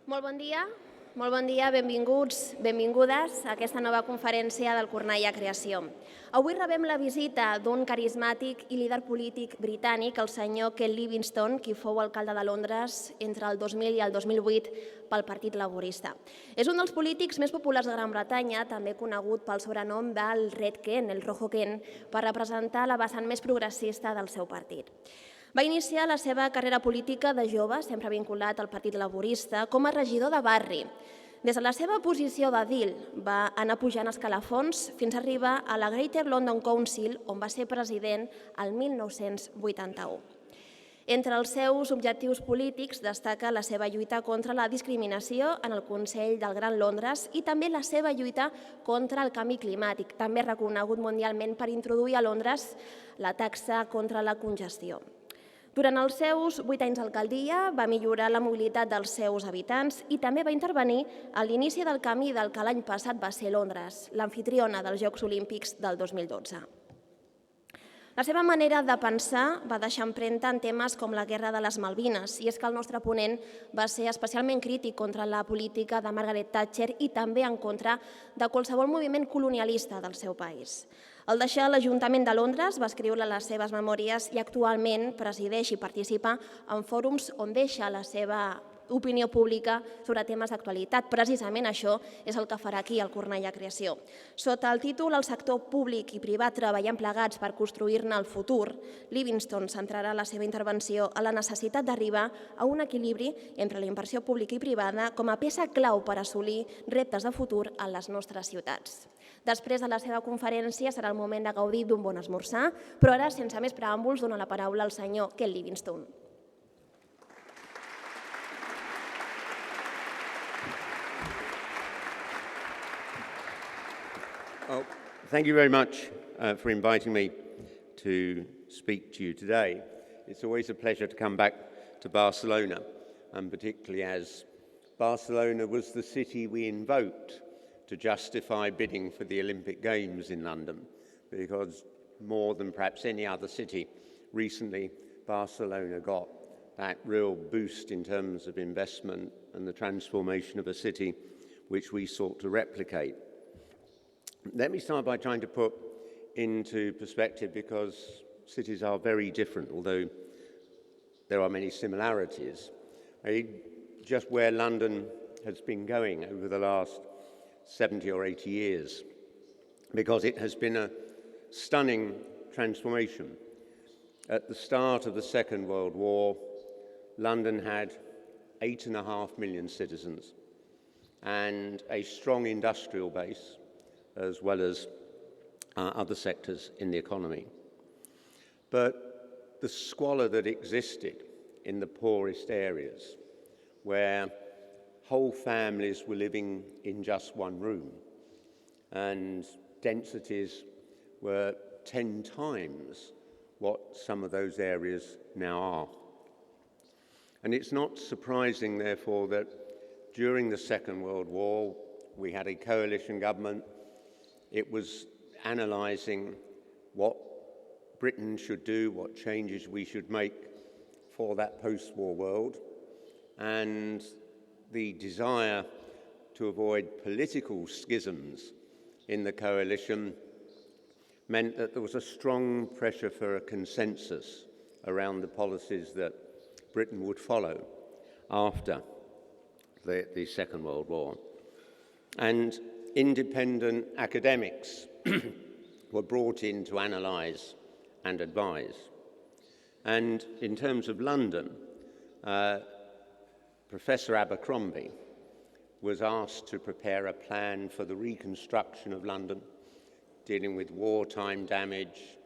Molt bon dia, benvinguts, benvingudes a aquesta nova conferència del Cornellà Creació. Avui rebem la visita d'un carismàtic i líder polític britànic, el senyor Livingstone, qui fou alcalde de Londres entre el 2000 i el 2008 pel Partit Laborista. És un dels polítics més populars de Gran Bretanya, també conegut pel sobrenom del Red Ken, el Rojo Ken, per representar la vessant més progressista del seu partit. Va iniciar la seva carrera política de jove, sempre vinculat al Partit Laborista, com a regidor de barri. Des de la seva posició d'edil va anar pujant escalafons fins a arribar a la Greater London Council, on va ser president el 1981. Entre els seus objectius polítics destaca la seva lluita contra la discriminació en el Consell del Gran Londres i també la seva lluita contra el canvi climàtic, també reconegut mundialment per introduir a Londres la taxa contra la congestió. Durant els seus 8 anys d'alcaldia va millorar la mobilitat dels seus habitants i també va intervenir a l'inici del camí del que l'any passat va ser Londres, l'amfitriona dels Jocs Olímpics del 2012. La seva manera de pensar va deixar empremta en temes com la Guerra de les Malvines, i és que el nostre ponent va ser especialment crític contra la política de Margaret Thatcher i també en contra de qualsevol moviment colonialista del seu país. Al deixar l'Ajuntament de Londres va escriure les seves memòries i actualment presideix i participa en fòrums on deixa la seva opinió pública sobre temes d'actualitat. Precisament això és el que farà aquí al Cornellà Creació. Sota el títol "El sector públic i privat treballant plegats per construir-ne el futur", Livingstone centrarà la seva intervenció a la necessitat d'arribar a un equilibri entre la inversió pública i privada com a peça clau per assolir reptes de futur a les nostres ciutats. Després de la seva conferència serà el moment de gaudir d'un bon esmorzar, però ara, sense més preàmbuls, dono la paraula al senyor Livingstone. Thank you very much for inviting me to speak to you today. It's always a pleasure to come back to Barcelona, and particularly as Barcelona was the city we invoked to justify bidding for the Olympic Games in London, because more than perhaps any other city recently, Barcelona got that real boost in terms of investment and the transformation of a city which we sought to replicate. Let me start by trying to put into perspective, because cities are very different, although there are many similarities, just where London has been going over the last 70 or 80 years, because it has been a stunning transformation. At the start of the Second World War, London had 8.5 million citizens and a strong industrial base, as well as other sectors in the economy. But the squalor that existed in the poorest areas, where whole families were living in just one room, and densities were 10 times what some of those areas now are. And it's not surprising, therefore, that during the Second World War, we had a coalition government. It was analysing what Britain should do, what changes we should make for that post-war world, and the desire to avoid political schisms in the coalition meant that there was a strong pressure for a consensus around the policies that Britain would follow after the Second World War. And independent academics were brought in to analyse and advise. And in terms of London, Professor Abercrombie was asked to prepare a plan for the reconstruction of London, dealing with wartime damage,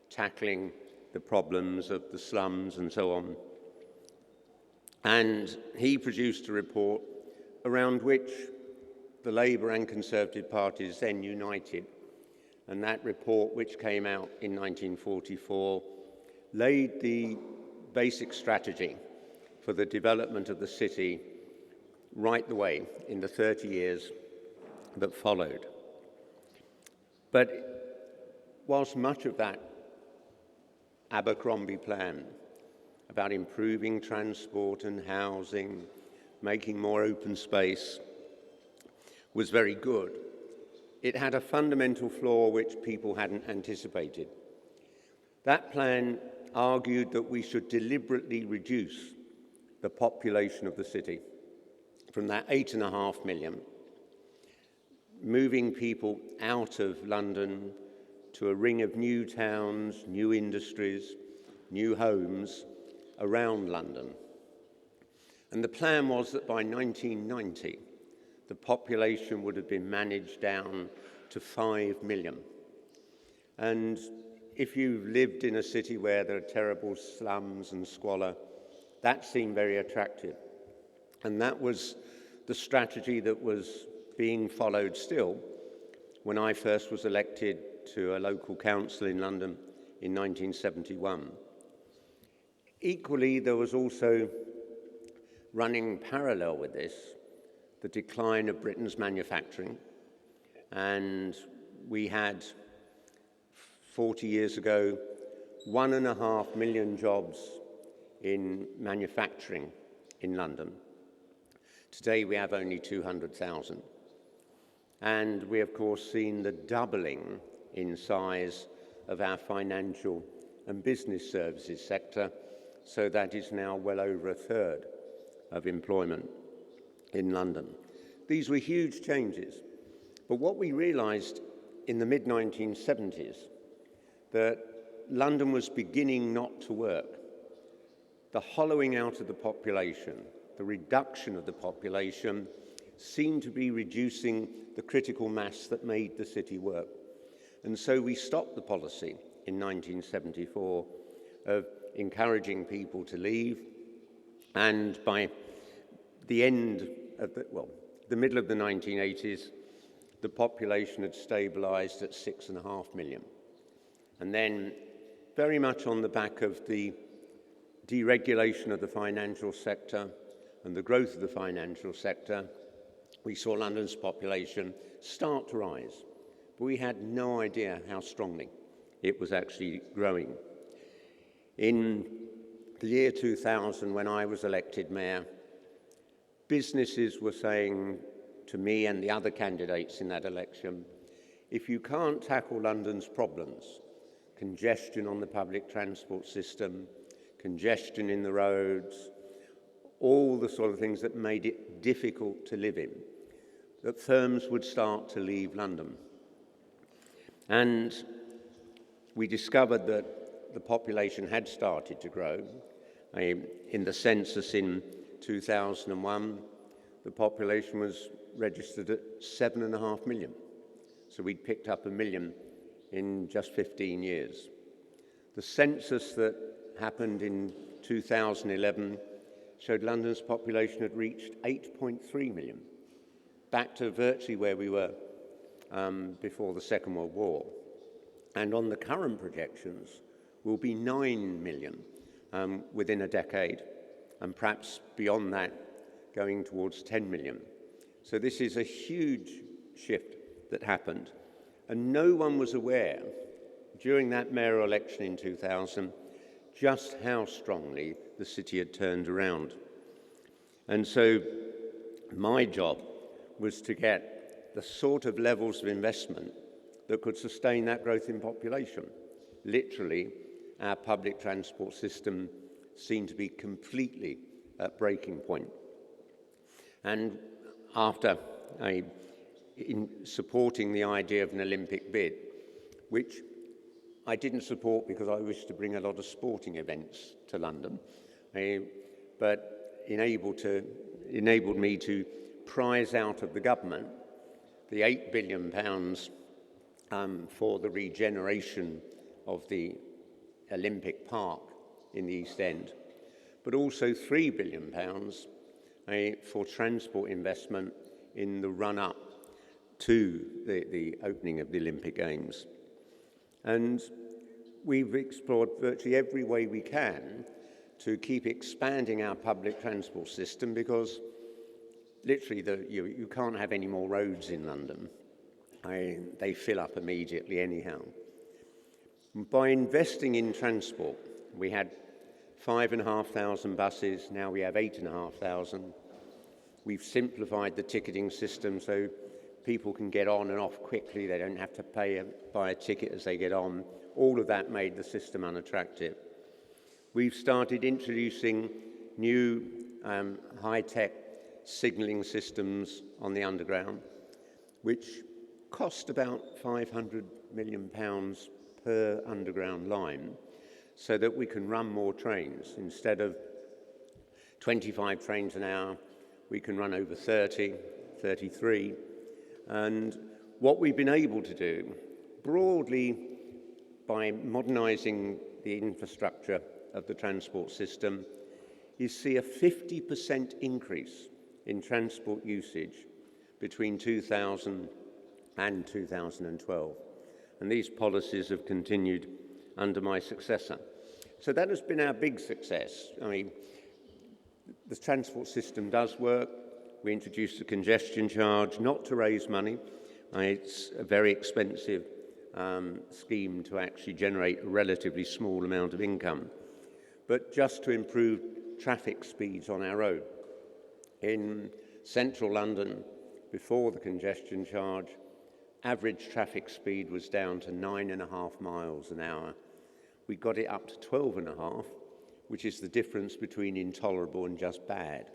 tackling the problems of the slums and so on. And he produced a report around which the Labour and Conservative parties then united. And that report, which came out in 1944, laid the basic strategy for the development of the city right the way in the 30 years that followed. But whilst much of that Abercrombie plan about improving transport and housing, making more open space, was very good. It had a fundamental flaw which people hadn't anticipated. That plan argued that we should deliberately reduce the population of the city from that 8.5 million, moving people out of London to a ring of new towns, new industries, new homes around London. And the plan was that by 1990, the population would have been managed down to 5 million. And if you lived in a city where there are terrible slums and squalor, that seemed very attractive. And that was the strategy that was being followed still when I first was elected to a local council in London in 1971. Equally, there was also, running parallel with this, the decline of Britain's manufacturing. And we had, 40 years ago, 1.5 million jobs in manufacturing in London. Today we have only 200,000. And we, of course, seen the doubling in size of our financial and business services sector, so that is now well over a third of employment in London. These were huge changes. But what we realized in the mid-1970s, that London was beginning not to work. The hollowing out of the population, the reduction of the population, seemed to be reducing the critical mass that made the city work. And so we stopped the policy in 1974 of encouraging people to leave, and by the end of the middle of the 1980s, the population had stabilized at 6.5 million. And then, very much on the back of the deregulation of the financial sector and the growth of the financial sector, we saw London's population start to rise. But we had no idea how strongly it was actually growing. In the year 2000, when I was elected mayor, businesses were saying to me and the other candidates in that election, if you can't tackle London's problems, congestion on the public transport system, congestion in the roads, all the sort of things that made it difficult to live in, that firms would start to leave London. And we discovered that the population had started to grow. In the census in 2001, the population was registered at 7.5 million. So we'd picked up 1 million in just 15 years. The census that happened in 2011 showed London's population had reached 8.3 million, back to virtually where we were before the Second World War. And on the current projections, will be 9 million within a decade, and perhaps beyond that, going towards 10 million. So this is a huge shift that happened. And no one was aware during that mayoral election in 2000 just how strongly the city had turned around. And so my job was to get the sort of levels of investment that could sustain that growth in population. Literally, our public transport system seemed to be completely at breaking point. And after in supporting the idea of an Olympic bid, which I didn't support because I wished to bring a lot of sporting events to London, but enabled me to prize out of the government the £8 billion for the regeneration of the Olympic Park in the East End, but also £3 billion for transport investment in the run-up to the opening of the Olympic Games. And we've explored virtually every way we can to keep expanding our public transport system, because literally you can't have any more roads in London. They fill up immediately anyhow. By investing in transport, we had 5,500 buses, now we have 8,500. We've simplified the ticketing system so people can get on and off quickly. They don't have to buy a ticket as they get on. All of that made the system unattractive. We've started introducing new high-tech signalling systems on the underground, which cost about £500 million per underground line, so that we can run more trains. Instead of 25 trains an hour, we can run over 30, 33. And what we've been able to do, broadly, by modernising the infrastructure of the transport system, is see a 50% increase in transport usage between 2000 and 2012. And these policies have continued under my successor. So that has been our big success. I mean, the transport system does work. We introduced a congestion charge, not to raise money. It's a very expensive scheme to actually generate a relatively small amount of income, but just to improve traffic speeds on our road. In central London, before the congestion charge, average traffic speed was down to 9.5 miles an hour. We got it up to 12.5, which is the difference between intolerable and just bad.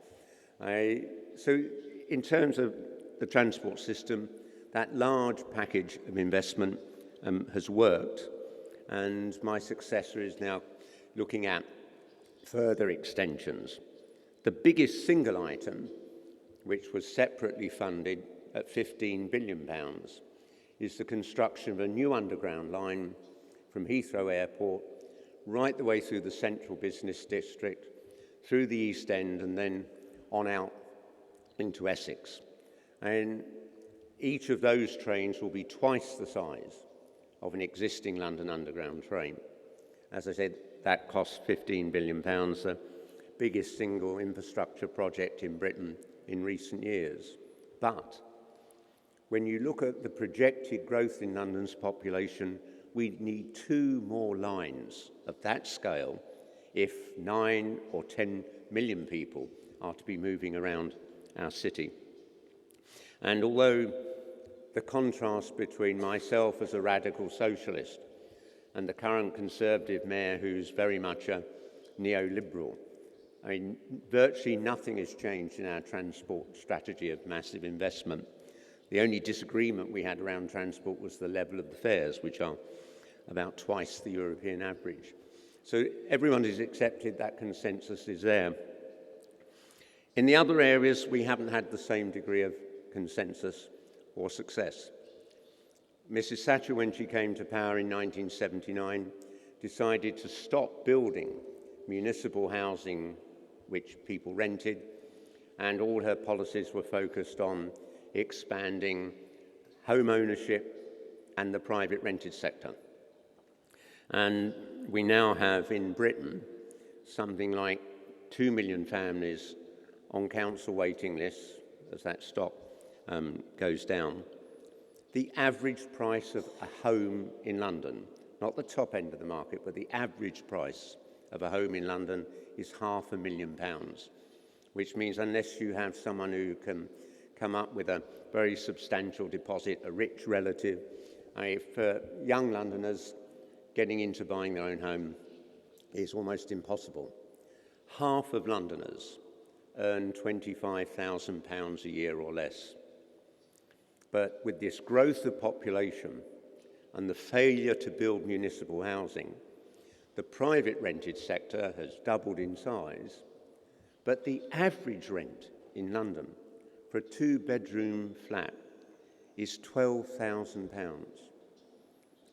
So in terms of the transport system, that large package of investment has worked, and my successor is now looking at further extensions. The biggest single item, which was separately funded at £15 billion, is the construction of a new underground line from Heathrow Airport right the way through the central business district, through the East End, and then on out into Essex. And each of those trains will be twice the size of an existing London Underground train. As I said, that costs £15 billion, the biggest single infrastructure project in Britain in recent years. But when you look at the projected growth in London's population, we need 2 more lines of that scale if 9 or 10 million people are to be moving around our city. And although the contrast between myself as a radical socialist and the current Conservative mayor, who's very much a neoliberal, I mean, virtually nothing has changed in our transport strategy of massive investment. The only disagreement we had around transport was the level of the fares, which are about twice the European average. So everyone has accepted that consensus is there. In the other areas, we haven't had the same degree of consensus or success. Mrs. Thatcher, when she came to power in 1979, decided to stop building municipal housing which people rented, and all her policies were focused on expanding home ownership and the private rented sector. And we now have in Britain something like 2 million families on council waiting lists as that stock goes down. The average price of a home in London, not the top end of the market, but the average price of a home in London is £500,000, which means unless you have someone who can come up with a very substantial deposit, a rich relative, for young Londoners, getting into buying their own home is almost impossible. Half of Londoners earn £25,000 a year or less. But with this growth of population and the failure to build municipal housing, the private rented sector has doubled in size, but the average rent in London for a 2-bedroom flat is £12,000.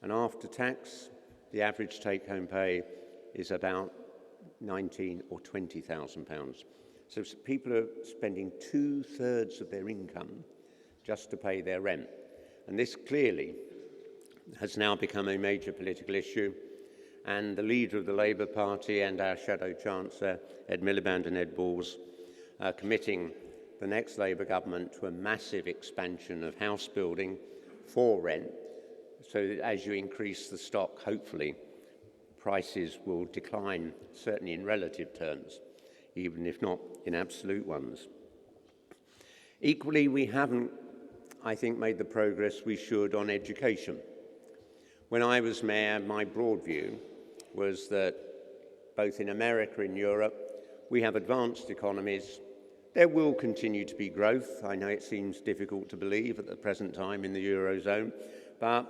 And after tax, the average take-home pay is about £19,000 or £20,000. So people are spending 2/3 of their income just to pay their rent. And this clearly has now become a major political issue. And the leader of the Labour Party and our Shadow Chancellor, Ed Miliband and Ed Balls, are committing the next Labour government to a massive expansion of house building for rent, so that as you increase the stock, hopefully, prices will decline, certainly in relative terms, even if not in absolute ones. Equally, we haven't, I think, made the progress we should on education. When I was mayor, my broad view was that both in America and Europe, we have advanced economies. There will continue to be growth. I know it seems difficult to believe at the present time in the Eurozone, but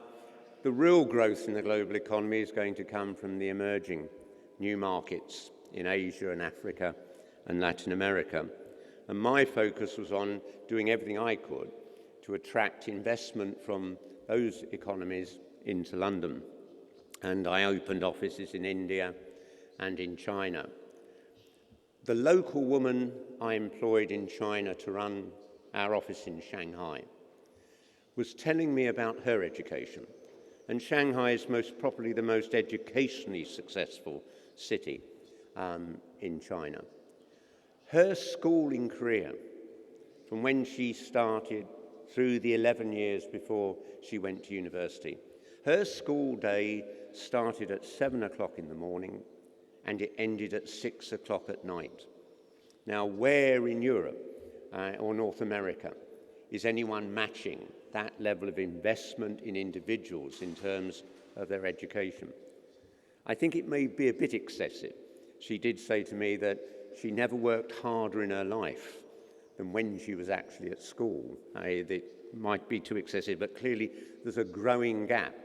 the real growth in the global economy is going to come from the emerging new markets in Asia and Africa and Latin America. And my focus was on doing everything I could to attract investment from those economies into London. And I opened offices in India and in China. The local woman I employed in China to run our office in Shanghai was telling me about her education. And Shanghai is most probably the most educationally successful city in China. Her schooling career, from when she started through the 11 years before she went to university, her school day started at 7 o'clock in the morning and it ended at 6 o'clock at night. Now, where in Europe or North America is anyone matching that level of investment in individuals in terms of their education? I think it may be a bit excessive. She did say to me that she never worked harder in her life than when she was actually at school. It might be too excessive, but clearly there's a growing gap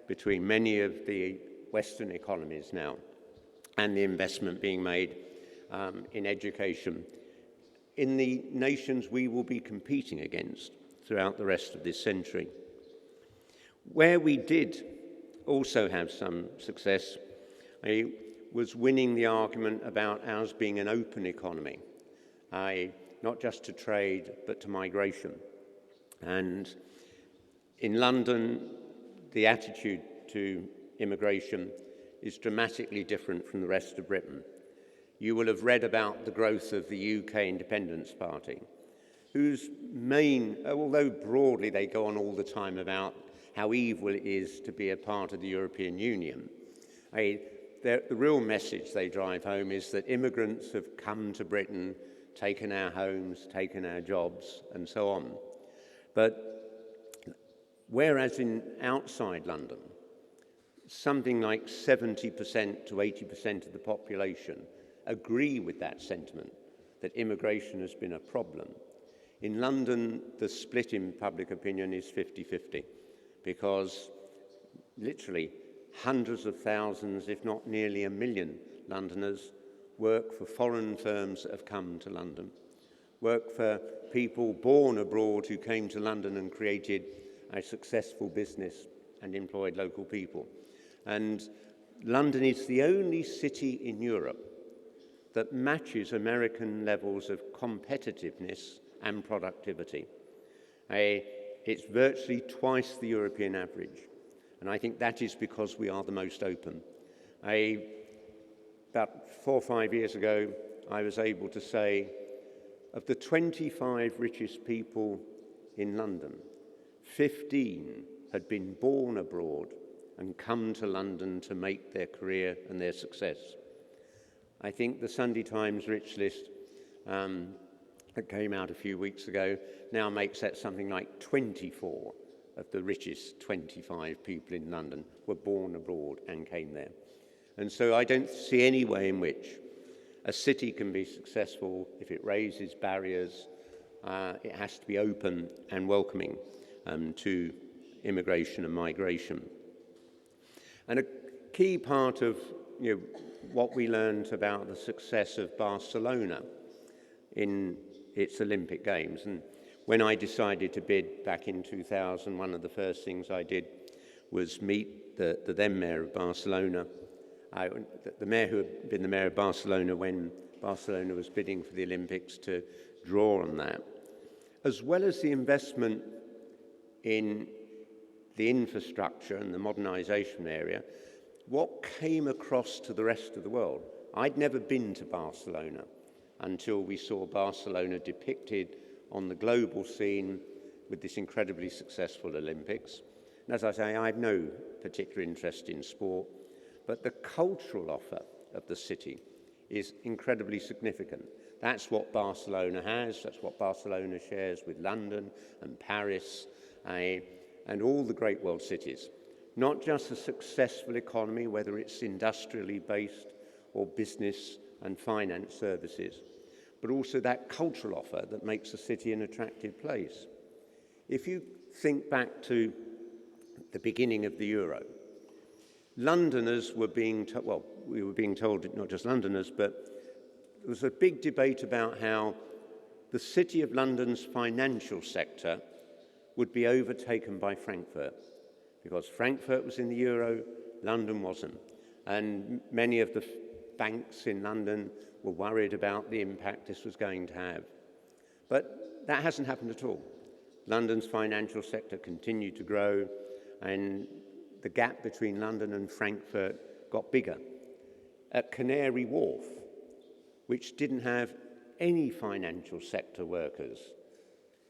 between many of the Western economies now and the investment being made in education in the nations we will be competing against throughout the rest of this century. Where we did also have some success was winning the argument about ours being an open economy, not just to trade but to migration. And in London, the attitude to immigration is dramatically different from the rest of Britain. You will have read about the growth of the UK Independence Party, whose main, although broadly they go on all the time about how evil it is to be a part of the European Union, the real message they drive home is that immigrants have come to Britain, taken our homes, taken our jobs, and so on. But whereas outside London, something like 70% to 80% of the population agree with that sentiment, that immigration has been a problem. In London, the split in public opinion is 50-50, because literally hundreds of thousands, if not nearly 1 million Londoners work for foreign firms that have come to London, work for people born abroad who came to London and created a successful business and employed local people. And London is the only city in Europe that matches American levels of competitiveness and productivity. It's virtually twice the European average, and I think that is because we are the most open. About 4 or 5 years ago, I was able to say, of the 25 richest people in London, 15 had been born abroad and come to London to make their career and their success. I think the Sunday Times Rich List that came out a few weeks ago now makes that something like 24 of the richest 25 people in London were born abroad and came there. And so I don't see any way in which a city can be successful if it raises barriers. It has to be open and welcoming to immigration and migration. And a key part of what we learned about the success of Barcelona in its Olympic Games, and when I decided to bid back in 2000, one of the first things I did was meet the then mayor of Barcelona, the mayor who had been the mayor of Barcelona when Barcelona was bidding for the Olympics, to draw on that, as well as the investment in the infrastructure and the modernisation area. What came across to the rest of the world, I'd never been to Barcelona until we saw Barcelona depicted on the global scene with this incredibly successful Olympics. And as I say, I have no particular interest in sport, but the cultural offer of the city is incredibly significant. That's what Barcelona has. That's what Barcelona shares with London and Paris and all the great world cities. Not just a successful economy, whether it's industrially based or business and finance services, but also that cultural offer that makes a city an attractive place. If you think back to the beginning of the euro, Londoners were being told, well, we were being told, not just Londoners, but there was a big debate about how the City of London's financial sector would be overtaken by Frankfurt, because Frankfurt was in the euro, London wasn't. And many of the banks in London were worried about the impact this was going to have. But that hasn't happened at all. London's financial sector continued to grow, and the gap between London and Frankfurt got bigger. At Canary Wharf, which didn't have any financial sector workers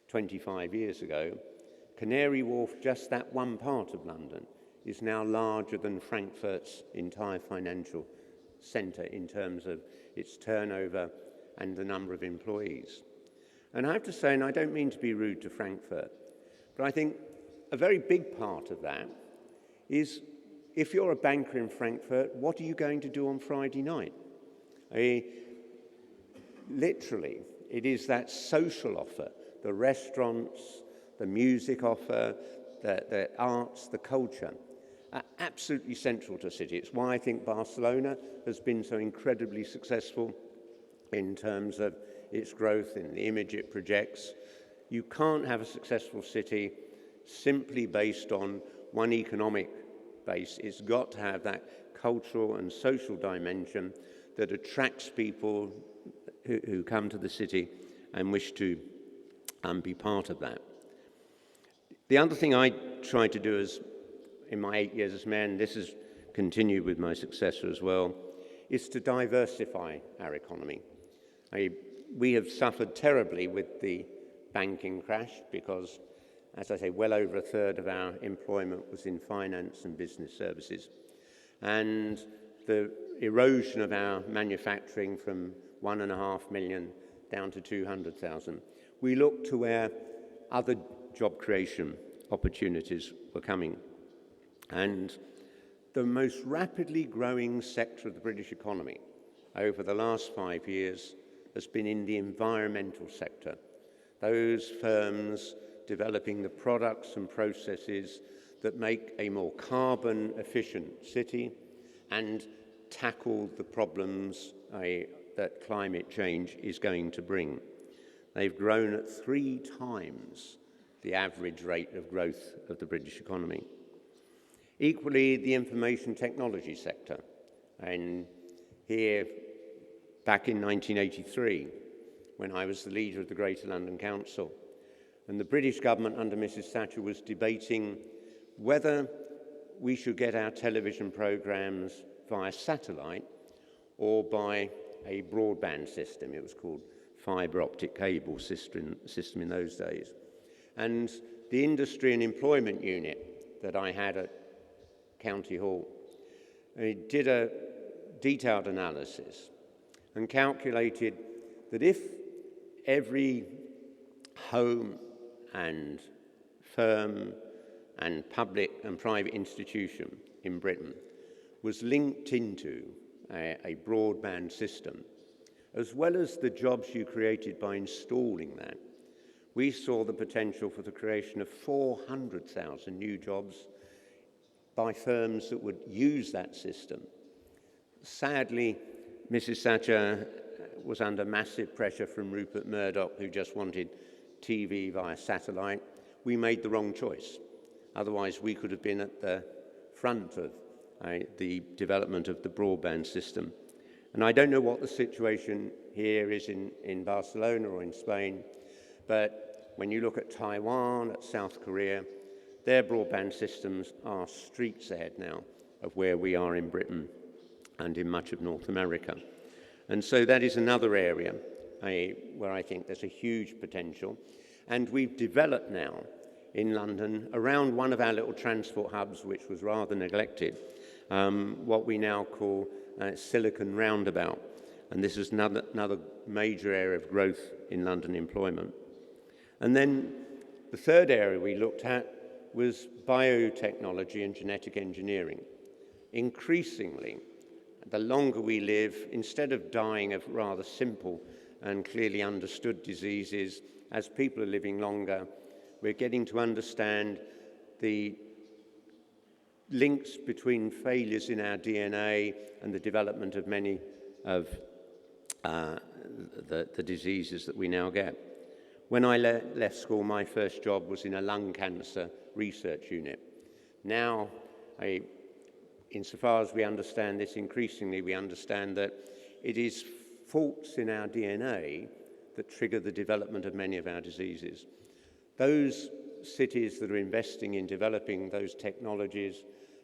25 years ago, Canary Wharf, just that one part of London, is now larger than Frankfurt's entire financial centre in terms of its turnover and the number of employees. And I have to say, and I don't mean to be rude to Frankfurt, but I think a very big part of that is, if you're a banker in Frankfurt, what are you going to do on Friday night? Literally, it is that social offer, the restaurants, the music offer, the arts, the culture, are absolutely central to a city. It's why I think Barcelona has been so incredibly successful in terms of its growth and the image it projects. You can't have a successful city simply based on one economic base. It's got to have that cultural and social dimension that attracts people who come to the city and wish to be part of that. The other thing I tried to do is, in my 8 years as mayor, and this has continued with my successor as well, is to diversify our economy. We have suffered terribly with the banking crash because, as I say, well over a third of our employment was in finance and business services. And the erosion of our manufacturing from 1.5 million down to 200,000. We looked to where other job creation opportunities were coming. And the most rapidly growing sector of the British economy over the last 5 years has been in the environmental sector. Those firms developing the products and processes that make a more carbon efficient city and tackle the problems that climate change is going to bring. They've grown at 3 times the average rate of growth of the British economy. Equally, the information technology sector. And here, back in 1983, when I was the leader of the Greater London Council, and the British government under Mrs. Thatcher was debating whether we should get our television programmes via satellite or by a broadband system. It was called fibre optic cable system in those days. And the industry and employment unit that I had at County Hall did a detailed analysis and calculated that if every home and firm and public and private institution in Britain was linked into a broadband system, as well as the jobs you created by installing that, we saw the potential for the creation of 400,000 new jobs by firms that would use that system. Sadly, Mrs. Thatcher was under massive pressure from Rupert Murdoch, who just wanted TV via satellite. We made the wrong choice. Otherwise, we could have been at the front of the development of the broadband system. And I don't know what the situation here is in Barcelona or in Spain, but when you look at Taiwan, at South Korea, their broadband systems are streets ahead now of where we are in Britain and in much of North America. And so that is another area where I think there's a huge potential. And we've developed now in London, around one of our little transport hubs, which was rather neglected, what we now call Silicon Roundabout, and this is another major area of growth in London employment. And then the third area we looked at was biotechnology and genetic engineering. Increasingly, the longer we live, instead of dying of rather simple and clearly understood diseases, as people are living longer, we're getting to understand the links between failures in our DNA and the development of many of the diseases that we now get. When I left school, my first job was in a lung cancer research unit. Now, insofar as we understand this, increasingly we understand that it is faults in our DNA that trigger the development of many of our diseases. Those cities that are investing in developing those technologies,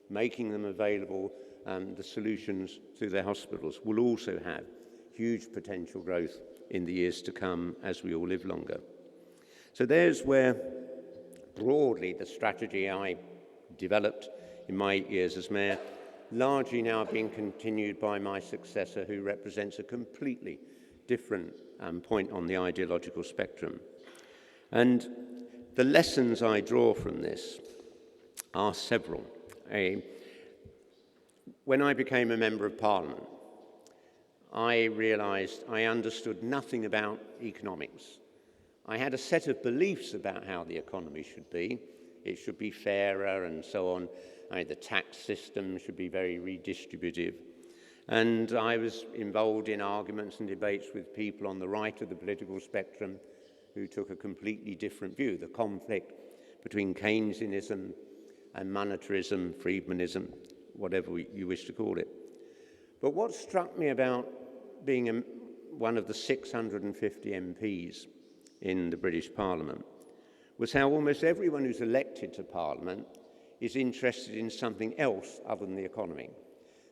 making them available, the solutions through their hospitals, will also have huge potential growth in the years to come as we all live longer. So there's where, broadly, the strategy I developed in my 8 years as mayor, largely now being continued by my successor, who represents a completely different point on the ideological spectrum. And the lessons I draw from this are several. When I became a Member of Parliament, I realised I understood nothing about economics. I had a set of beliefs about how the economy should be. It should be fairer and so on. The tax system should be very redistributive. And I was involved in arguments and debates with people on the right of the political spectrum who took a completely different view, the conflict between Keynesianism and monetarism, Friedmanism, whatever you wish to call it. But what struck me about being one of the 650 MPs in the British Parliament was how almost everyone who's elected to Parliament is interested in something else other than the economy.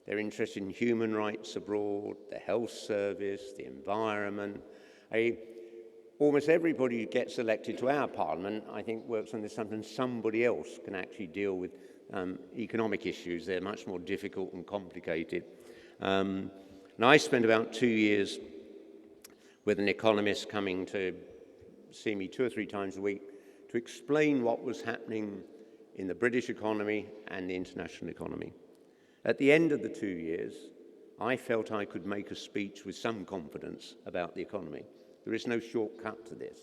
They're interested in human rights abroad, the health service, the environment. Almost everybody who gets elected to our Parliament, I think, works on this something somebody else can actually deal with economic issues. They're much more difficult and complicated. And I spent about 2 years with an economist coming to see me 2 or 3 times a week to explain what was happening in the British economy and the international economy. At the end of the 2 years, I felt I could make a speech with some confidence about the economy. There is no shortcut to this.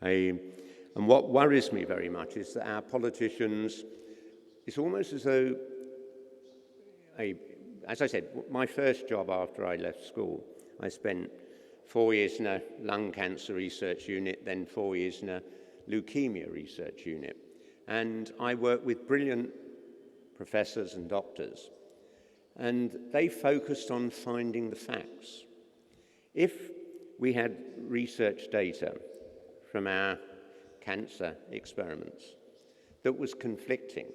And what worries me very much is that our politicians, it's almost as though, as I said, my first job after I left school, I spent 4 years in a lung cancer research unit, then 4 years in a leukemia research unit. And I worked with brilliant professors and doctors, and they focused on finding the facts. If we had research data from our cancer experiments that was conflicting,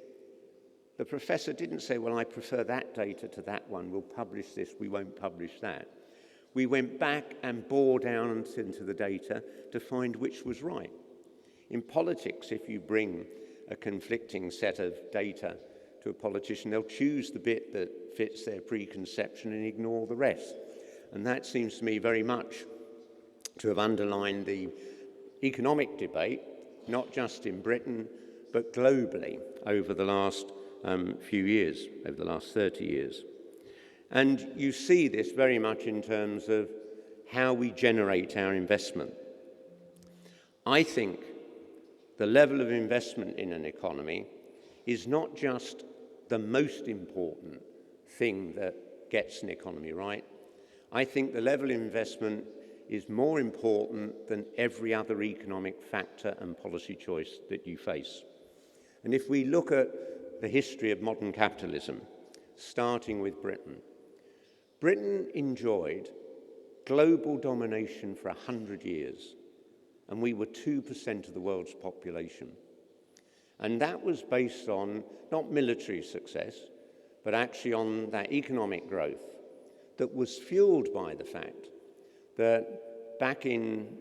the professor didn't say, well, I prefer that data to that one, we'll publish this, we won't publish that. We went back and bore down into the data to find which was right. In politics, if you bring a conflicting set of data to a politician, they'll choose the bit that fits their preconception and ignore the rest. And that seems to me very much to have underlined the economic debate, not just in Britain, but globally over the last few years, over the last 30 years. And you see this very much in terms of how we generate our investment. I think the level of investment in an economy is not just the most important thing that gets an economy right. I think the level of investment is more important than every other economic factor and policy choice that you face. And if we look at the history of modern capitalism, starting with Britain, Britain enjoyed global domination for 100 years, and we were 2% of the world's population. And that was based on not military success, but actually on that economic growth that was fueled by the fact that back in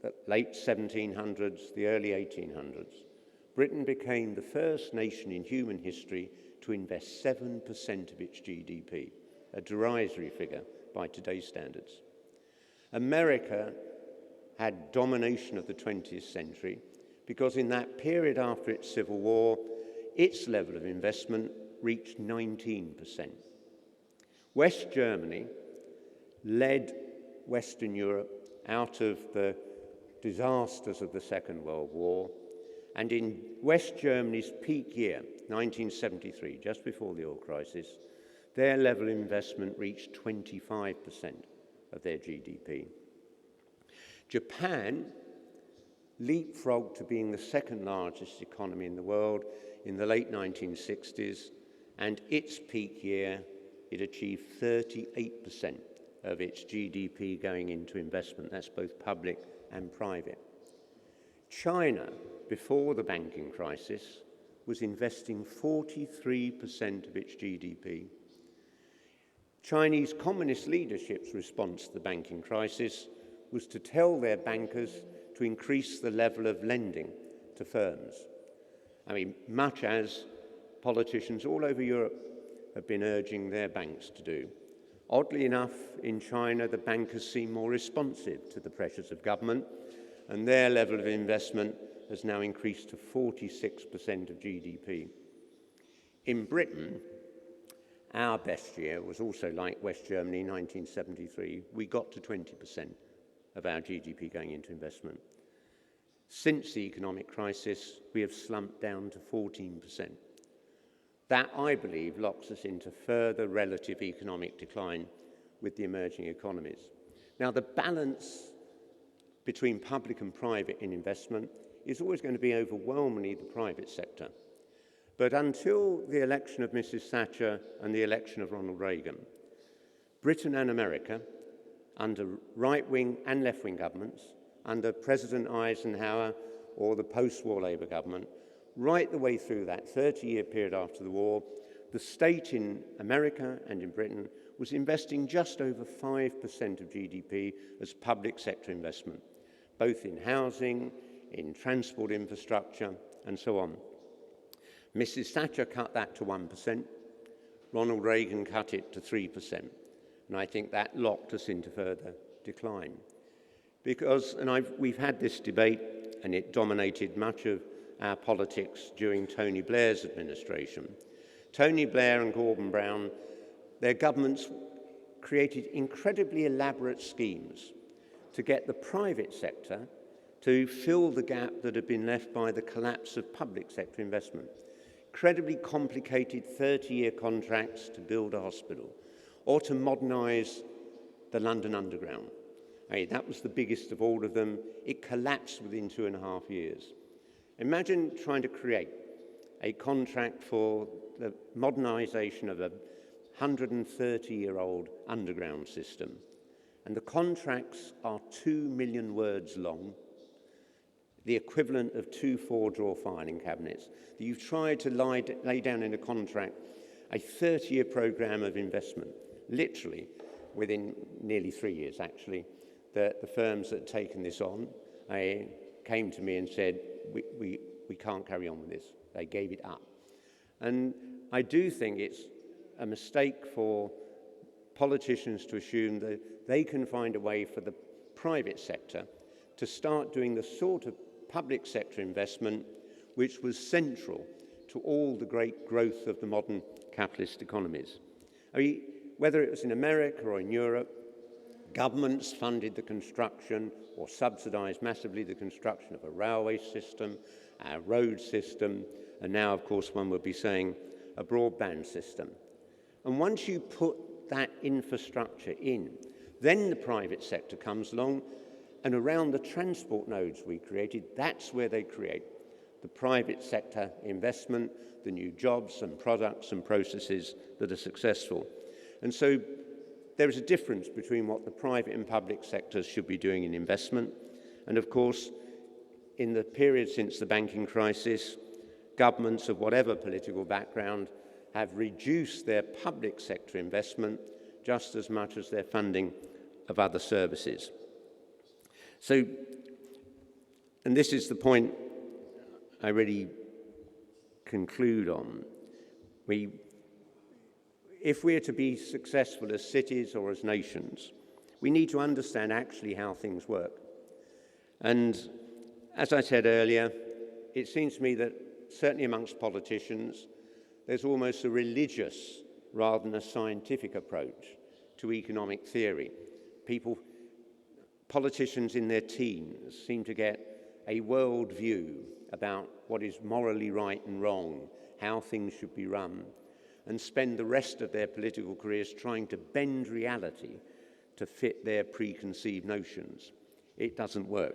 the late 1700s, the early 1800s, Britain became the first nation in human history to invest 7% of its GDP, a derisory figure by today's standards. America had domination of the 20th century because in that period after its Civil War, its level of investment reached 19%. West Germany led Western Europe out of the disasters of the Second World War, and in West Germany's peak year, 1973, just before the oil crisis, their level of investment reached 25% of their GDP. Japan leapfrogged to being the second largest economy in the world in the late 1960s, and its peak year, it achieved 38% of its GDP going into investment. That's both public and private. China, before the banking crisis, was investing 43% of its GDP. Chinese communist leadership's response to the banking crisis was to tell their bankers to increase the level of lending to firms. Much as politicians all over Europe have been urging their banks to do. Oddly enough, in China, the bankers seem more responsive to the pressures of government, and their level of investment has now increased to 46% of GDP. In Britain, our best year was also like West Germany in 1973. We got to 20% of our GDP going into investment. Since the economic crisis, we have slumped down to 14%. That, I believe, locks us into further relative economic decline with the emerging economies. Now, the balance between public and private in investment is always going to be overwhelmingly the private sector. But until the election of Mrs. Thatcher and the election of Ronald Reagan, Britain and America, under right-wing and left-wing governments, under President Eisenhower or the post-war Labour government, right the way through that 30-year period after the war, the state in America and in Britain was investing just over 5% of GDP as public sector investment, both in housing, in transport infrastructure, and so on. Mrs. Thatcher cut that to 1%. Ronald Reagan cut it to 3%. And I think that locked us into further decline. We've had this debate, and it dominated much of our politics during Tony Blair's administration. Tony Blair and Gordon Brown, their governments created incredibly elaborate schemes to get the private sector to fill the gap that had been left by the collapse of public sector investment. Incredibly complicated 30-year contracts to build a hospital or to modernise the London Underground. That was the biggest of all of them. It collapsed within 2.5 years. Imagine trying to create a contract for the modernisation of a 130-year-old underground system. And the contracts are 2 million words long, the equivalent of 2 4-drawer filing cabinets. You've tried to lay down in a contract a 30-year programme of investment. Literally, within nearly 3 years, actually, the firms that had taken this on came to me and said, we can't carry on with this. They gave it up. And I do think it's a mistake for politicians to assume that they can find a way for the private sector to start doing the sort of public sector investment which was central to all the great growth of the modern capitalist economies. Whether it was in America or in Europe, governments funded the construction or subsidised massively the construction of a railway system, a road system, and now, of course, one would be saying a broadband system. And once you put that infrastructure in, then the private sector comes along, and around the transport nodes we created, that's where they create the private sector investment, the new jobs and products and processes that are successful. And so there is a difference between what the private and public sectors should be doing in investment. And of course, in the period since the banking crisis, governments of whatever political background have reduced their public sector investment just as much as their funding of other services. So, and this is the point I really conclude on. if we're to be successful as cities or as nations, we need to understand actually how things work. And as I said earlier, it seems to me that certainly amongst politicians, there's almost a religious rather than a scientific approach to economic theory. Politicians in their teens seem to get a world view about what is morally right and wrong, how things should be run, and spend the rest of their political careers trying to bend reality to fit their preconceived notions. It doesn't work.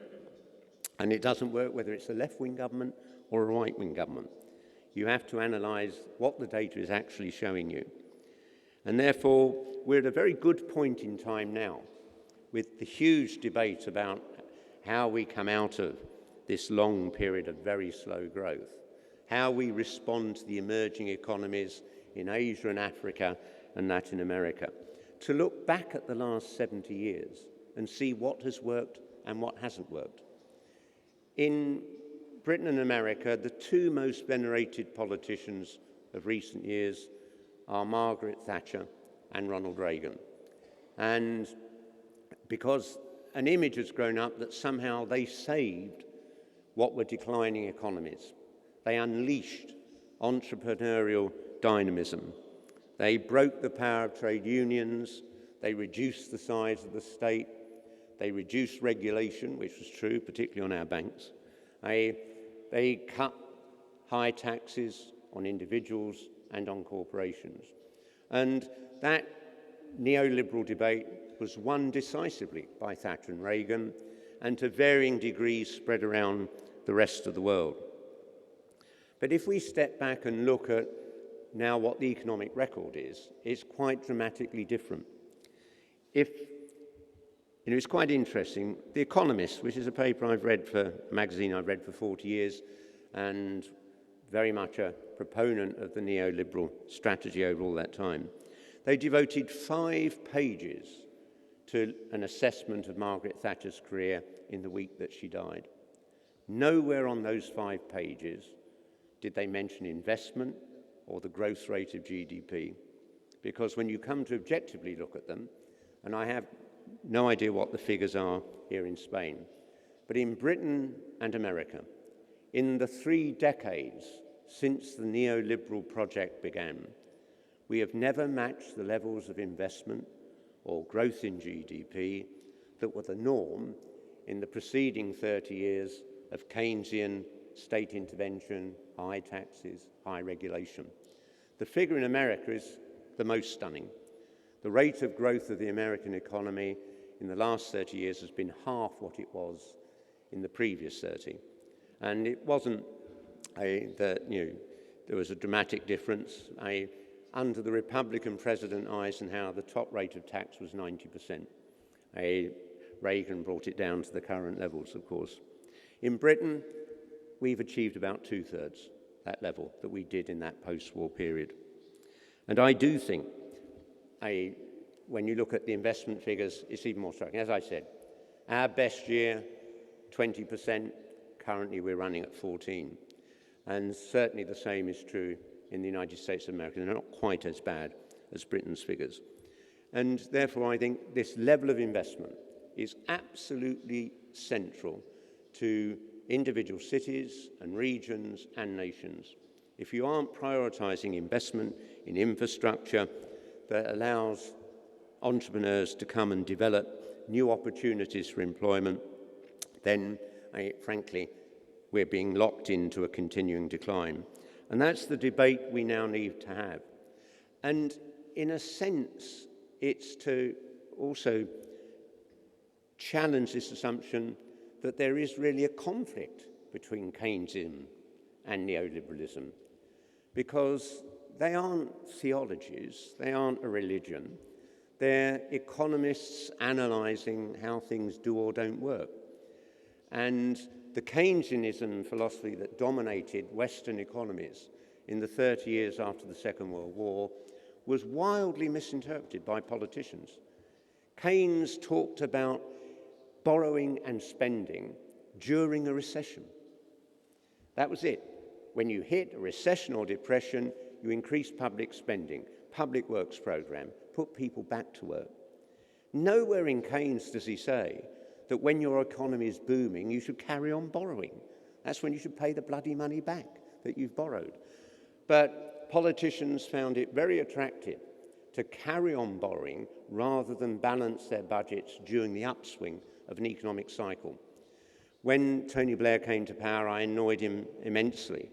And it doesn't work whether it's a left-wing government or a right-wing government. You have to analyse what the data is actually showing you. And therefore, we're at a very good point in time now with the huge debate about how we come out of this long period of very slow growth, how we respond to the emerging economies in Asia and Africa and Latin America, to look back at the last 70 years and see what has worked and what hasn't worked. In Britain and America, the two most venerated politicians of recent years are Margaret Thatcher and Ronald Reagan. And because an image has grown up that somehow they saved what were declining economies. They unleashed entrepreneurial dynamism. They broke the power of trade unions. They reduced the size of the state. They reduced regulation, which was true, particularly on our banks. They cut high taxes on individuals and on corporations. And that neoliberal debate was won decisively by Thatcher and Reagan, and to varying degrees spread around the rest of the world. But if we step back and look at now what the economic record is, it's quite dramatically different. It's quite interesting. The Economist, which is a magazine I've read for 40 years, and very much a proponent of the neoliberal strategy over all that time, they devoted 5 pages to an assessment of Margaret Thatcher's career in the week that she died. Nowhere on those 5 pages did they mention investment or the growth rate of GDP, because when you come to objectively look at them, and I have no idea what the figures are here in Spain, but in Britain and America, in the 3 decades since the neoliberal project began, we have never matched the levels of investment or growth in GDP that were the norm in the preceding 30 years of Keynesian state intervention, high taxes, high regulation. The figure in America is the most stunning. The rate of growth of the American economy in the last 30 years has been half what it was in the previous 30. And it wasn't there was a dramatic difference. Under the Republican President Eisenhower, the top rate of tax was 90%. Reagan brought it down to the current levels, of course. In Britain, we've achieved about 2/3 that level that we did in that post-war period. And I do think, when you look at the investment figures, it's even more striking. As I said, our best year, 20%. Currently, we're running at 14%. And certainly the same is true in the United States of America. They're not quite as bad as Britain's figures. And therefore, I think this level of investment is absolutely central to individual cities and regions and nations. If you aren't prioritising investment in infrastructure that allows entrepreneurs to come and develop new opportunities for employment, then, frankly, we're being locked into a continuing decline. And that's the debate we now need to have. And in a sense, it's to also challenge this assumption that there is really a conflict between Keynesian and neoliberalism, because they aren't theologies, they aren't a religion, they're economists analysing how things do or don't work. And the Keynesianism philosophy that dominated Western economies in the 30 years after the Second World War was wildly misinterpreted by politicians. Keynes talked about borrowing and spending during a recession. That was it. When you hit a recession or depression, you increase public spending. public works programme, put people back to work. Nowhere in Keynes does he say that when your economy is booming, you should carry on borrowing. That's when you should pay the bloody money back that you've borrowed. But politicians found it very attractive to carry on borrowing rather than balance their budgets during the upswing of an economic cycle. When Tony Blair came to power, I annoyed him immensely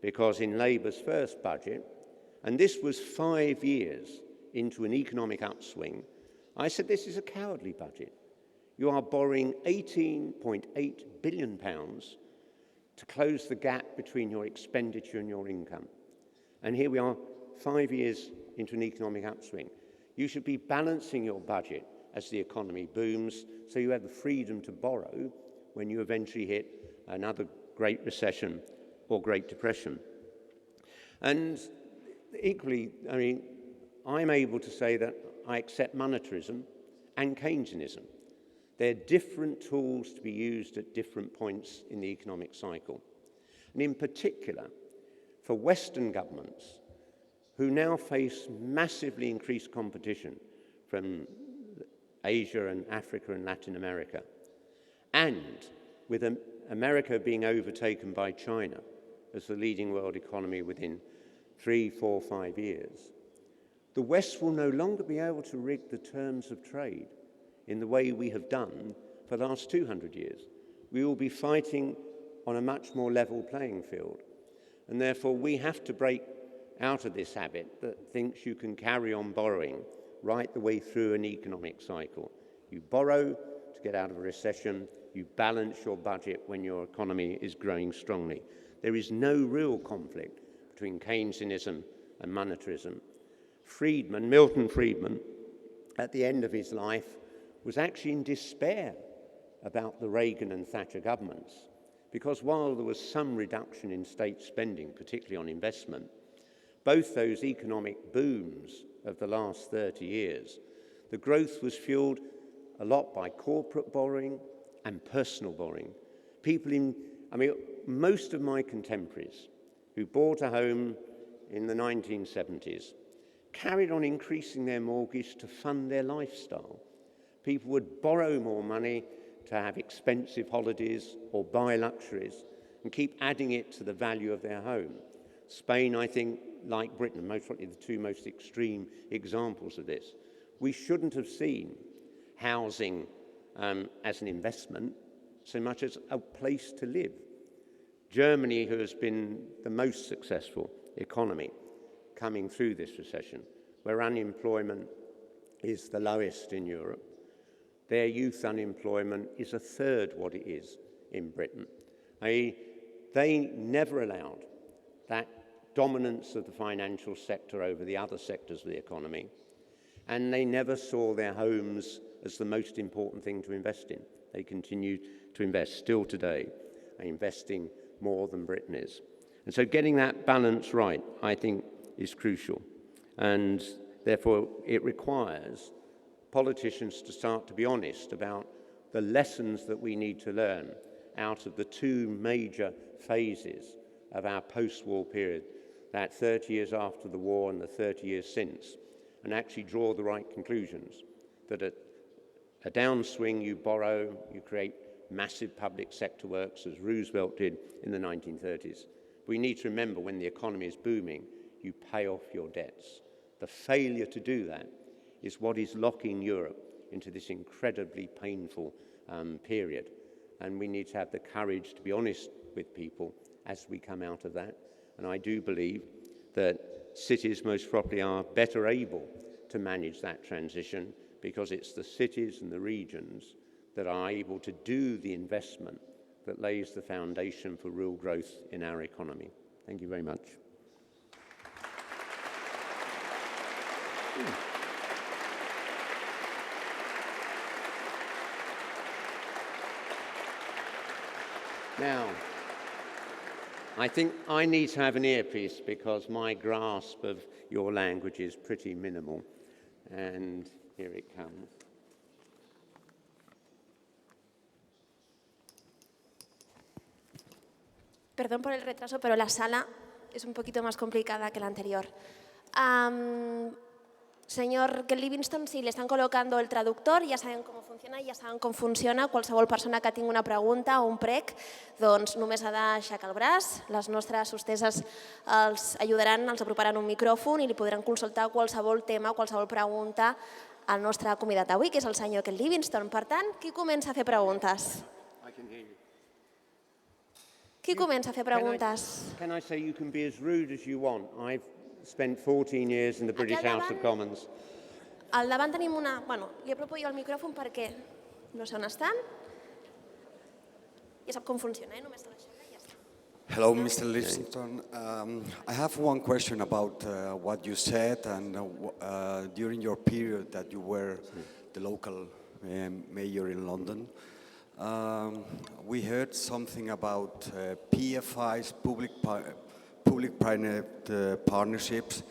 because in Labour's first budget, and this was 5 years into an economic upswing, I said, this is a cowardly budget. You are borrowing £18.8 billion to close the gap between your expenditure and your income. And here we are 5 years into an economic upswing. You should be balancing your budget as the economy booms so you have the freedom to borrow when you eventually hit another Great Recession or Great Depression. And equally, I'm able to say that I accept monetarism and Keynesianism. They're different tools to be used at different points in the economic cycle. And in particular, for Western governments who now face massively increased competition from Asia and Africa and Latin America, and with America being overtaken by China as the leading world economy within 3, 4, 5 years, the West will no longer be able to rig the terms of trade in the way we have done for the last 200 years. We will be fighting on a much more level playing field. And therefore, we have to break out of this habit that thinks you can carry on borrowing right the way through an economic cycle. You borrow to get out of a recession. You balance your budget when your economy is growing strongly. There is no real conflict between Keynesianism and monetarism. Milton Friedman, at the end of his life, was actually in despair about the Reagan and Thatcher governments, because while there was some reduction in state spending, particularly on investment, both those economic booms of the last 30 years, the growth was fueled a lot by corporate borrowing and personal borrowing. Most of my contemporaries who bought a home in the 1970s carried on increasing their mortgage to fund their lifestyle. People would borrow more money to have expensive holidays or buy luxuries and keep adding it to the value of their home. Spain, I think, like Britain, most probably the two most extreme examples of this. We shouldn't have seen housing as an investment so much as a place to live. Germany, who has been the most successful economy coming through this recession, where unemployment is the lowest in Europe, their youth unemployment is a third what it is in Britain. They never allowed that dominance of the financial sector over the other sectors of the economy, and they never saw their homes as the most important thing to invest in. They continue to invest still today, investing more than Britain is. And so getting that balance right, I think, is crucial. And therefore, it requires politicians to start to be honest about the lessons that we need to learn out of the two major phases of our post-war period, that 30 years after the war and the 30 years since, and actually draw the right conclusions. That at a downswing, you borrow, you create massive public sector works, as Roosevelt did in the 1930s. We need to remember when the economy is booming, you pay off your debts. The failure to do that is what is locking Europe into this incredibly painful period. And we need to have the courage to be honest with people as we come out of that. And I do believe that cities most probably are better able to manage that transition, because it's the cities and the regions that are able to do the investment that lays the foundation for real growth in our economy. Thank you very much. Now, I think I need to have an earpiece because my grasp of your language is pretty minimal. And here it comes. Perdón por el retraso, pero la sala es un poquito más complicada que la anterior. Señor Livingstone, sí, le están colocando el traductor, ja sabem com funciona, ja saben com funciona. Qualsevol persona que tingui una pregunta o un prec, doncs només ha d'aixecar el braç. Les nostres hosteses els ajudaran, els aproparan un micròfon i li podran consultar qualsevol tema, qualsevol pregunta al nostre convidat d'avui, que és el senyor Livingstone. Per tant, qui comença a fer preguntes? Qui comença a fer preguntes? Can I say you can be as rude as you want? I've spent 14 years in the British House of Commons. Al davant tenim una... Bueno, li apropo jo el micròfon perquè no sé on estan. Ja sap com funciona, només se l'aixeca i ja està. Hello, Mr. Livingstone. I have one question about what you said and during your period that you were the local mayor in London. We heard something about PFIs, public-private partnerships.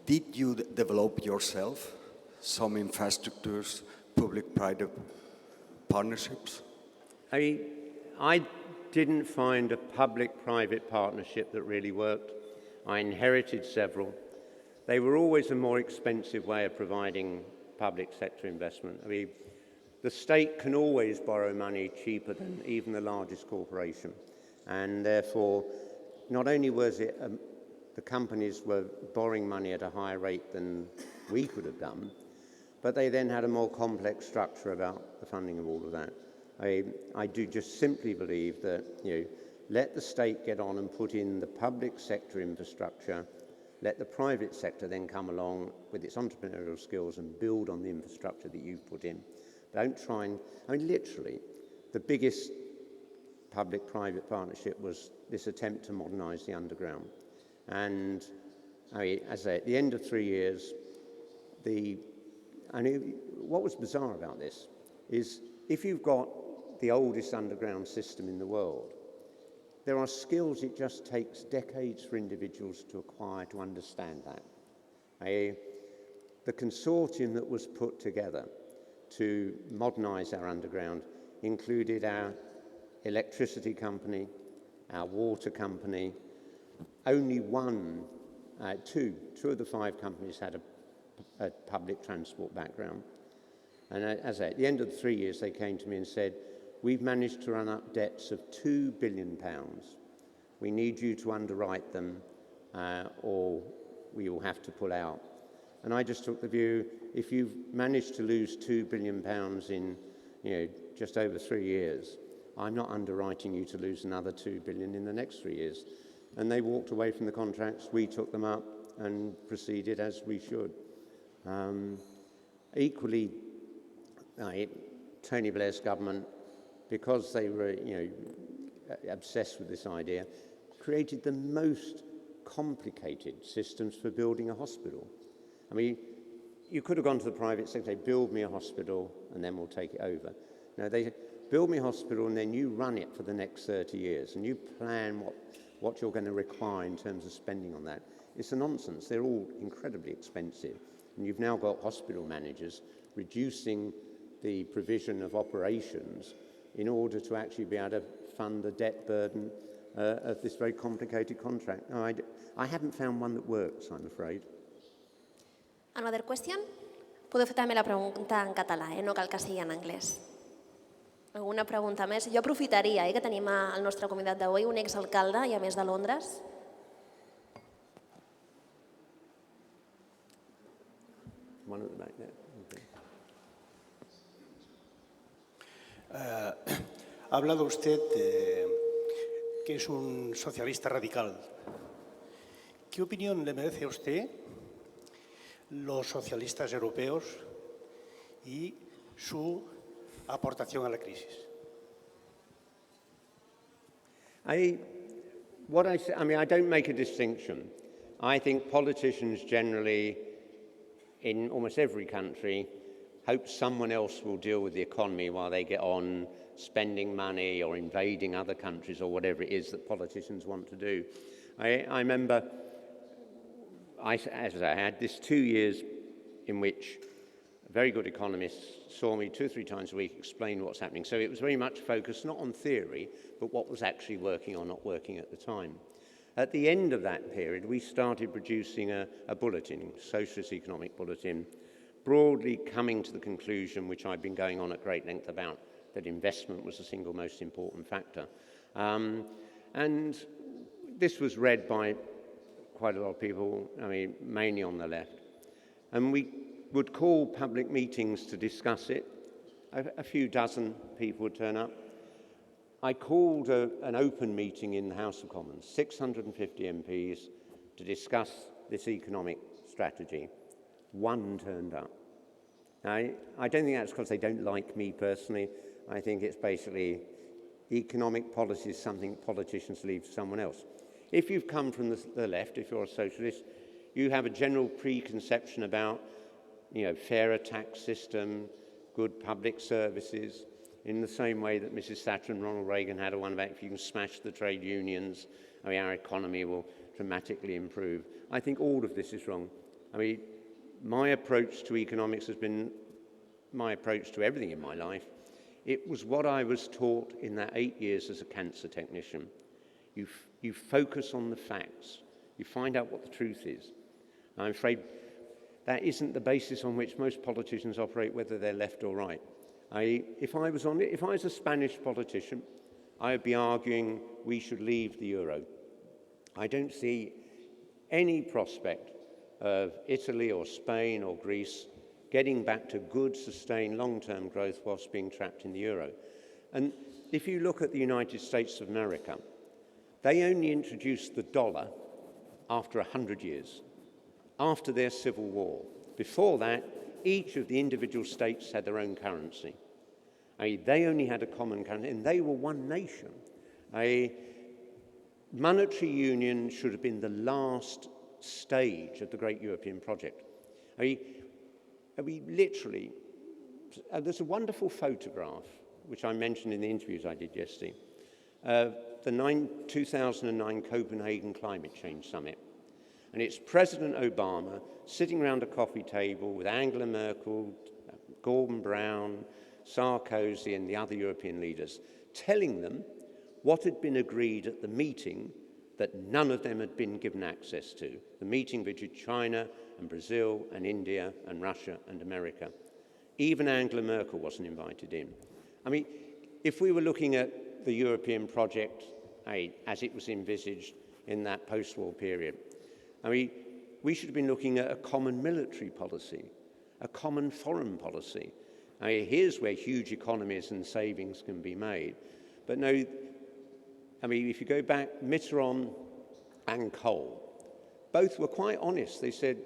Did you develop yourself some infrastructures, public-private partnerships? I didn't find a public-private partnership that really worked. I inherited several. They were always a more expensive way of providing public sector investment. The state can always borrow money cheaper than even the largest corporation, and therefore not only was it the companies were borrowing money at a higher rate than we could have done, but they then had a more complex structure about the funding of all of that. I do just simply believe that, let the state get on and put in the public sector infrastructure, let the private sector then come along with its entrepreneurial skills and build on the infrastructure that you've put in. Don't try and, literally, the biggest public-private partnership was this attempt to modernise the underground. And as I say, at the end of 3 years, what was bizarre about this is if you've got the oldest underground system in the world, there are skills it just takes decades for individuals to acquire to understand that. The consortium that was put together to modernise our underground included our electricity company, our water company. Only two of the 5 companies had a public transport background. And as I say, at the end of the 3 years, they came to me and said, we've managed to run up debts of £2 billion. We need you to underwrite them or we will have to pull out. And I just took the view, if you've managed to lose £2 billion in just over 3 years, I'm not underwriting you to lose another £2 billion in the next 3 years. And they walked away from the contracts, we took them up and proceeded as we should. Equally, Tony Blair's government, because they were obsessed with this idea, created the most complicated systems for building a hospital. You could have gone to the private sector, build me a hospital and then we'll take it over. No, they build me a hospital and then you run it for the next 30 years and you plan what you're going to require in terms of spending on that. It's a nonsense. They're all incredibly expensive. And you've now got hospital managers reducing the provision of operations in order to actually be able to fund the debt burden of this very complicated contract. No, I haven't found one that works, I'm afraid. Another question? Podeu fer també la pregunta en català, no cal que sigui en anglès. Alguna pregunta més? Jo aprofitaria que tenim el nostre convidat d'avui, un exalcalde, i a més de Londres. One at the back there. Okay. Ha hablado usted que es un socialista radical. ¿Qué opinión le merece a usted los socialistas europeos y su aportación a la crisis? I don't make a distinction. I think politicians generally, in almost every country, hope someone else will deal with the economy while they get on spending money or invading other countries or whatever it is that politicians want to do. I remember, as I had this 2 years in which very good economists saw me 2 or 3 times a week explain what's happening. So it was very much focused not on theory, but what was actually working or not working at the time. At the end of that period, we started producing a bulletin, Socialist Economic Bulletin, broadly coming to the conclusion, which I've been going on at great length about, that investment was the single most important factor. And this was read by quite a lot of people, I mean, mainly on the left. And we would call public meetings to discuss it. A few dozen people would turn up. I called an open meeting in the House of Commons, 650 MPs, to discuss this economic strategy. One turned up. I don't think that's because they don't like me personally. I think it's basically economic policy is something politicians leave to someone else. If you've come from the left, if you're a socialist, you have a general preconception about, fairer tax system, good public services, in the same way that Mrs. Thatcher and Ronald Reagan had one about if you can smash the trade unions, our economy will dramatically improve. I think all of this is wrong. My approach to economics has been my approach to everything in my life. It was what I was taught in that 8 years as a cancer technician. You focus on the facts. You find out what the truth is. I'm afraid that isn't the basis on which most politicians operate, whether they're left or right. If I was a Spanish politician, I would be arguing we should leave the euro. I don't see any prospect of Italy or Spain or Greece getting back to good, sustained, long-term growth whilst being trapped in the euro. And if you look at the United States of America, they only introduced the dollar after 100 years, after their Civil War. Before that, each of the individual states had their own currency. They only had a common currency, and they were one nation. Monetary union should have been the last stage of the great European project. Literally, there's a wonderful photograph, which I mentioned in the interviews I did yesterday, of the 2009 Copenhagen Climate Change Summit. And it's President Obama sitting around a coffee table with Angela Merkel, Gordon Brown, Sarkozy, and the other European leaders, telling them what had been agreed at the meeting that none of them had been given access to, the meeting between China and Brazil and India and Russia and America. Even Angela Merkel wasn't invited in. If we were looking at the European project as it was envisaged in that post-war period, we should have been looking at a common military policy, a common foreign policy. Here's where huge economies and savings can be made. But no, if you go back, Mitterrand and Kohl, both were quite honest. They said,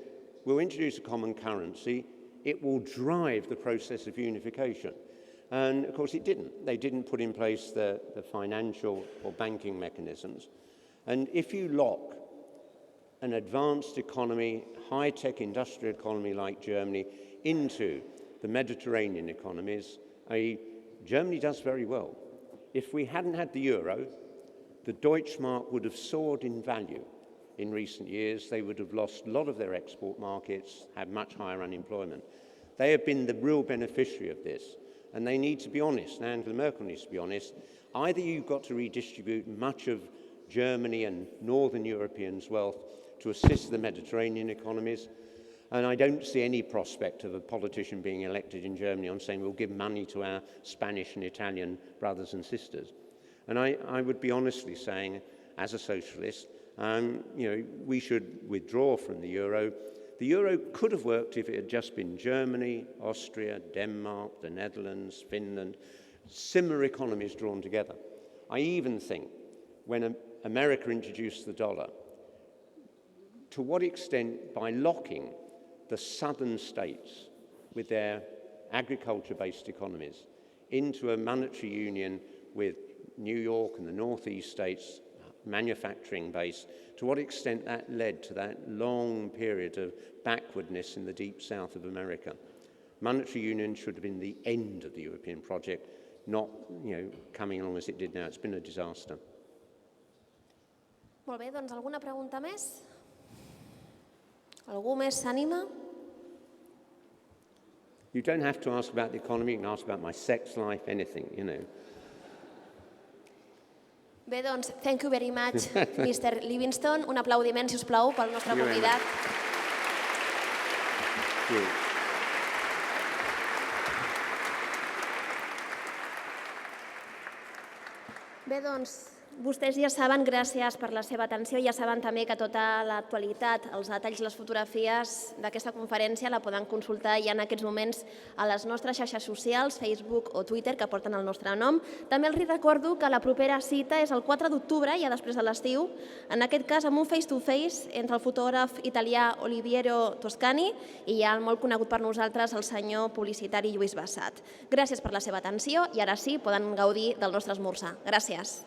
we'll introduce a common currency. It will drive the process of unification. And of course it didn't. They didn't put in place the financial or banking mechanisms. And if you lock an advanced economy, high-tech industrial economy like Germany into the Mediterranean economies, Germany does very well. If we hadn't had the euro, the Deutschmark would have soared in value in recent years. They would have lost a lot of their export markets, had much higher unemployment. They have been the real beneficiary of this, and they need to be honest, and Angela Merkel needs to be honest. Either you've got to redistribute much of Germany and Northern Europeans' wealth to assist the Mediterranean economies, and I don't see any prospect of a politician being elected in Germany on saying we'll give money to our Spanish and Italian brothers and sisters. And I would be honestly saying, as a socialist, we should withdraw from the euro. The euro could have worked if it had just been Germany, Austria, Denmark, the Netherlands, Finland, similar economies drawn together. I even think when America introduced the dollar, to what extent by locking the southern states with their agriculture-based economies into a monetary union with New York and the northeast states, manufacturing base, to what extent that led to that long period of backwardness in the deep south of America. Monetary union should have been the end of the European project, not coming along as it did now. It's been a disaster. Molt bé, doncs alguna pregunta més? Algú més s'anima? You don't have to ask about the economy, you can ask about my sex life, anything, Bé, doncs, thank you very much, Mr. Livingstone. Un aplaudiment, si us plau, pel nostre Thank you very convidat. Thank you. Bé, doncs, vostès ja saben, gràcies per la seva atenció, ja saben també que tota l'actualitat, els detalls, les fotografies d'aquesta conferència la poden consultar ja en aquests moments a les nostres xarxes socials, Facebook o Twitter, que porten el nostre nom. També els recordo que la propera cita és el 4 d'octubre, ja després de l'estiu, en aquest cas amb un face-to-face entre el fotògraf italià Oliviero Toscani i ja el molt conegut per nosaltres, el senyor publicitari Lluís Bassat. Gràcies per la seva atenció i ara sí, poden gaudir del nostre esmorzar. Gràcies.